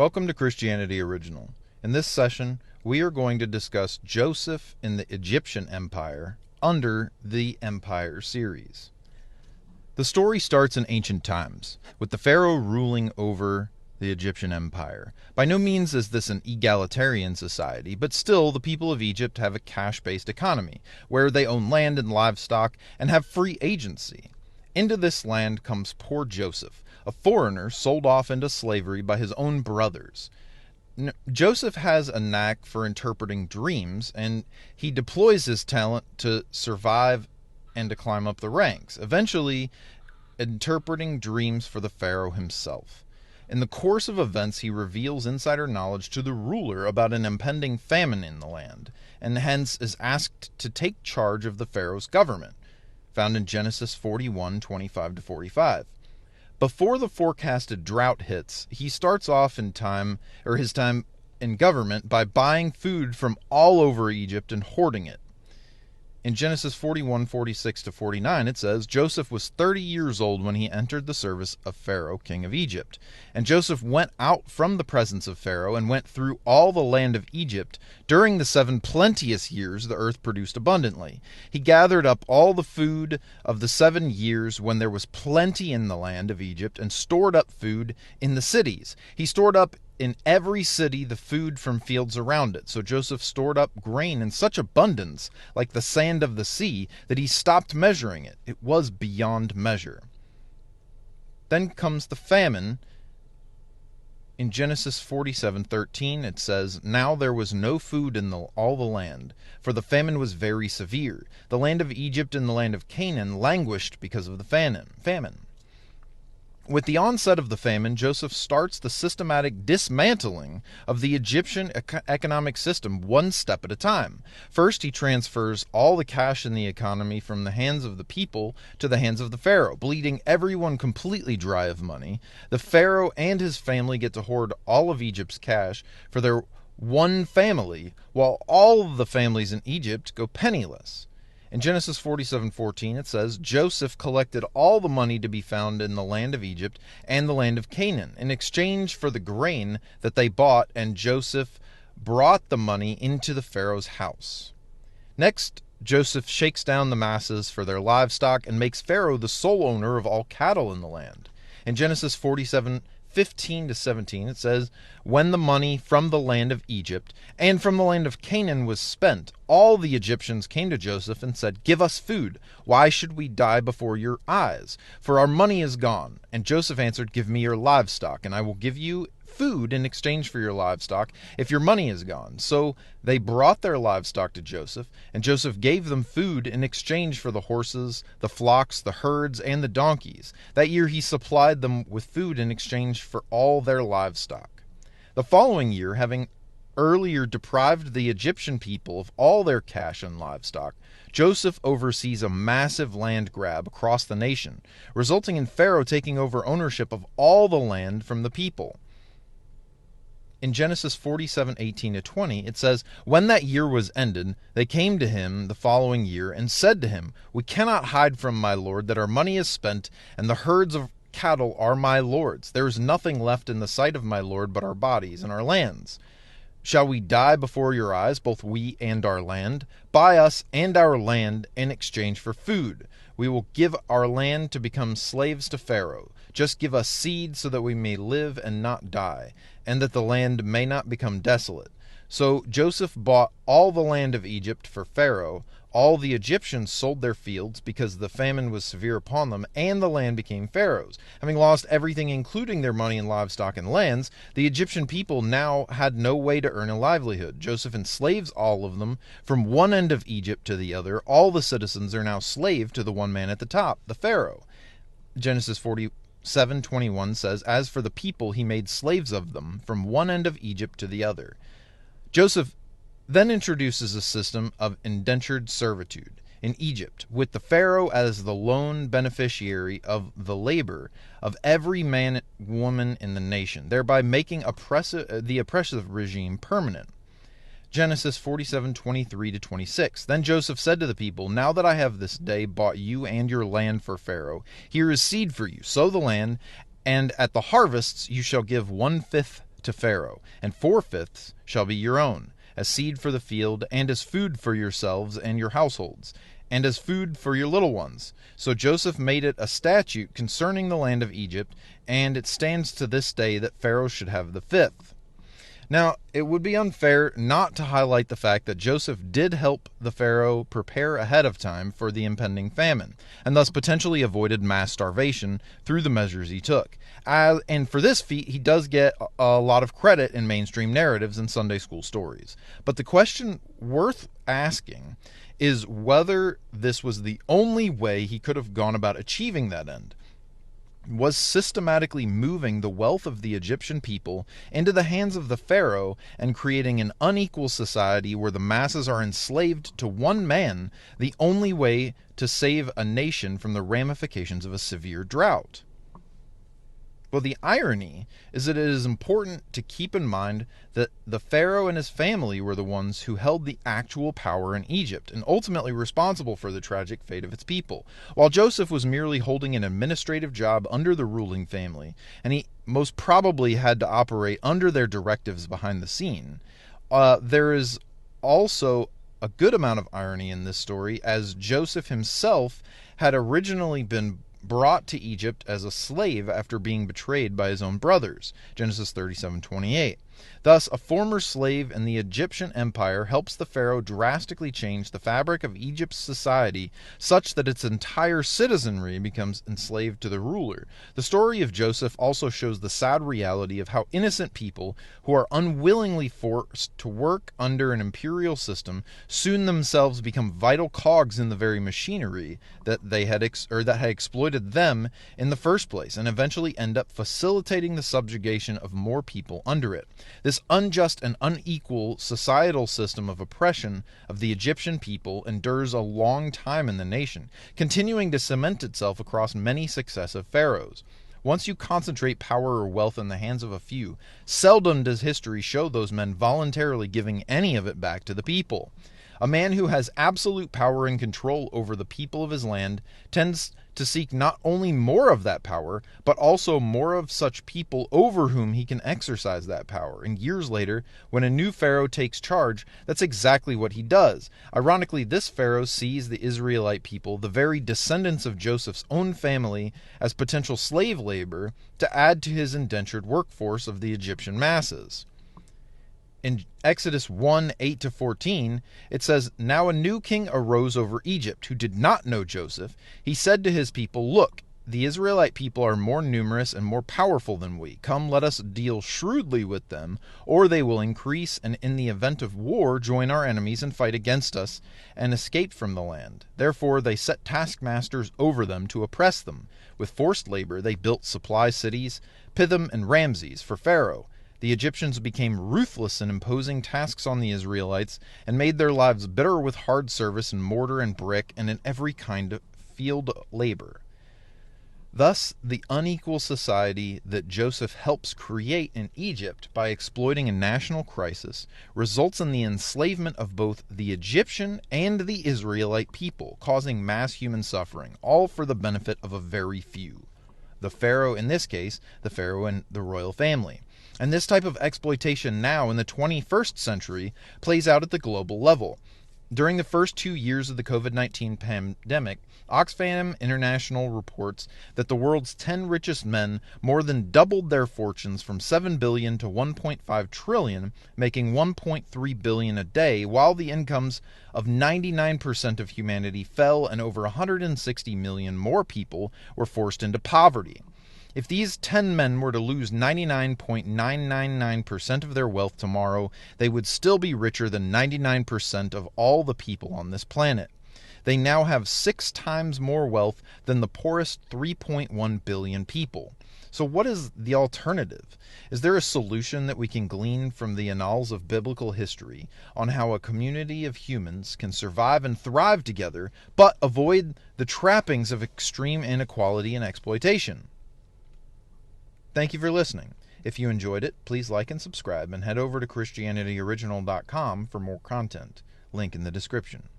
Welcome to Christianity Original. In this session, we are going to discuss Joseph in the Egyptian Empire under the Empire series. The story starts in ancient times, with the pharaoh ruling over the Egyptian Empire. By no means is this an egalitarian society, but still the people of Egypt have a cash-based economy, where they own land and livestock and have free agency. Into this land comes poor Joseph, a foreigner sold off into slavery by his own brothers. Joseph has a knack for interpreting dreams, and he deploys his talent to survive and to climb up the ranks, eventually interpreting dreams for the pharaoh himself. In the course of events, he reveals insider knowledge to the ruler about an impending famine in the land, and hence is asked to take charge of the pharaoh's government, found in Genesis 41:25-45. Before the forecasted drought hits, he starts off his time in government by buying food from all over Egypt and hoarding it. In Genesis 41:46-49, it says, Joseph was 30 years old when he entered the service of Pharaoh, king of Egypt. And Joseph went out from the presence of Pharaoh and went through all the land of Egypt. During the 7 plenteous years, the earth produced abundantly. He gathered up all the food of the 7 years when there was plenty in the land of Egypt and stored up food in the cities. He stored up in every city the food from fields around it. So Joseph stored up grain in such abundance, like the sand of the sea, that he stopped measuring it. It was beyond measure. Then comes the famine. In Genesis 47:13 it says, Now there was no food in all the land, for the famine was very severe. The land of Egypt and the land of Canaan languished because of the famine. With the onset of the famine, Joseph starts the systematic dismantling of the Egyptian economic system one step at a time. First, he transfers all the cash in the economy from the hands of the people to the hands of the pharaoh, bleeding everyone completely dry of money. The pharaoh and his family get to hoard all of Egypt's cash for their one family, while all of the families in Egypt go penniless. In Genesis 47:14 it says, Joseph collected all the money to be found in the land of Egypt and the land of Canaan in exchange for the grain that they bought, and Joseph brought the money into the Pharaoh's house. Next, Joseph shakes down the masses for their livestock and makes Pharaoh the sole owner of all cattle in the land. In Genesis 47:15-17 it says, When the money from the land of Egypt and from the land of Canaan was spent, all the Egyptians came to Joseph and said, Give us food. Why should we die before your eyes? For our money is gone. And Joseph answered, Give me your livestock, and I will give you food in exchange for your livestock if your money is gone. So they brought their livestock to Joseph, and Joseph gave them food in exchange for the horses, the flocks, the herds, and the donkeys. That year he supplied them with food in exchange for all their livestock. The following year, having earlier deprived the Egyptian people of all their cash and livestock, Joseph oversees a massive land grab across the nation, resulting in Pharaoh taking over ownership of all the land from the people. In Genesis 47:18-20, it says, When that year was ended, they came to him the following year and said to him, We cannot hide from my lord that our money is spent, and the herds of cattle are my lord's. There is nothing left in the sight of my lord but our bodies and our lands. Shall we die before your eyes, both we and our land? Buy us and our land in exchange for food. We will give our land to become slaves to Pharaoh. Just give us seed so that we may live and not die, and that the land may not become desolate. So Joseph bought all the land of Egypt for Pharaoh. All the Egyptians sold their fields because the famine was severe upon them, and the land became Pharaoh's. Having lost everything, including their money and livestock and lands, the Egyptian people now had no way to earn a livelihood. Joseph enslaves all of them from one end of Egypt to the other. All the citizens are now slave to the one man at the top, the Pharaoh. Genesis 47:21 says, As for the people, he made slaves of them from one end of Egypt to the other. Joseph then introduces a system of indentured servitude in Egypt, with the Pharaoh as the lone beneficiary of the labor of every man and woman in the nation, thereby making the oppressive regime permanent. Genesis 47:23-26. Then Joseph said to the people, Now that I have this day bought you and your land for Pharaoh, here is seed for you. Sow the land, and at the harvests you shall give 1/5 to Pharaoh, and 4/5 shall be your own, as seed for the field, and as food for yourselves and your households, and as food for your little ones. So Joseph made it a statute concerning the land of Egypt, and it stands to this day that Pharaoh should have the 5th. Now, it would be unfair not to highlight the fact that Joseph did help the Pharaoh prepare ahead of time for the impending famine, and thus potentially avoided mass starvation through the measures he took. And for this feat, he does get a lot of credit in mainstream narratives and Sunday school stories. But the question worth asking is whether this was the only way he could have gone about achieving that end. Was systematically moving the wealth of the Egyptian people into the hands of the Pharaoh and creating an unequal society where the masses are enslaved to one man the only way to save a nation from the ramifications of a severe drought? Well, the irony is that it is important to keep in mind that the Pharaoh and his family were the ones who held the actual power in Egypt and ultimately responsible for the tragic fate of its people, while Joseph was merely holding an administrative job under the ruling family, and he most probably had to operate under their directives behind the scene. There is also a good amount of irony in this story, as Joseph himself had originally been brought to Egypt as a slave after being betrayed by his own brothers. Genesis 37:28. Thus, a former slave in the Egyptian empire helps the Pharaoh drastically change the fabric of Egypt's society such that its entire citizenry becomes enslaved to the ruler. The story of Joseph also shows the sad reality of how innocent people who are unwillingly forced to work under an imperial system soon themselves become vital cogs in the very machinery that had exploited them in the first place, and eventually end up facilitating the subjugation of more people under it. This unjust and unequal societal system of oppression of the Egyptian people endures a long time in the nation, continuing to cement itself across many successive pharaohs. Once you concentrate power or wealth in the hands of a few, seldom does history show those men voluntarily giving any of it back to the people. A man who has absolute power and control over the people of his land tends to seek not only more of that power, but also more of such people over whom he can exercise that power. And years later, when a new pharaoh takes charge, that's exactly what he does. Ironically, this pharaoh sees the Israelite people, the very descendants of Joseph's own family, as potential slave labor to add to his indentured workforce of the Egyptian masses. In Exodus 1:8-14, it says, "Now a new king arose over Egypt, who did not know Joseph. He said to his people, 'Look, the Israelite people are more numerous and more powerful than we. Come, let us deal shrewdly with them, or they will increase, and in the event of war join our enemies and fight against us, and escape from the land.' Therefore they set taskmasters over them to oppress them. With forced labor they built supply cities, Pithom and Ramses, for Pharaoh. The Egyptians became ruthless in imposing tasks on the Israelites and made their lives bitter with hard service in mortar and brick and in every kind of field labor." Thus, the unequal society that Joseph helps create in Egypt by exploiting a national crisis results in the enslavement of both the Egyptian and the Israelite people, causing mass human suffering, all for the benefit of a very few. The pharaoh, in this case, the pharaoh and the royal family. And this type of exploitation now in the 21st century plays out at the global level. During the first 2 years of the COVID-19 pandemic, Oxfam International reports that the world's 10 richest men more than doubled their fortunes from $7 billion to $1.5 trillion, making $1.3 billion a day, while the incomes of 99% of humanity fell and over 160 million more people were forced into poverty. If these 10 men were to lose 99.999% of their wealth tomorrow, they would still be richer than 99% of all the people on this planet. They now have 6 times more wealth than the poorest 3.1 billion people. So what is the alternative? Is there a solution that we can glean from the annals of biblical history on how a community of humans can survive and thrive together, but avoid the trappings of extreme inequality and exploitation? Thank you for listening. If you enjoyed it, please like and subscribe, and head over to ChristianityOriginal.com for more content. Link in the description.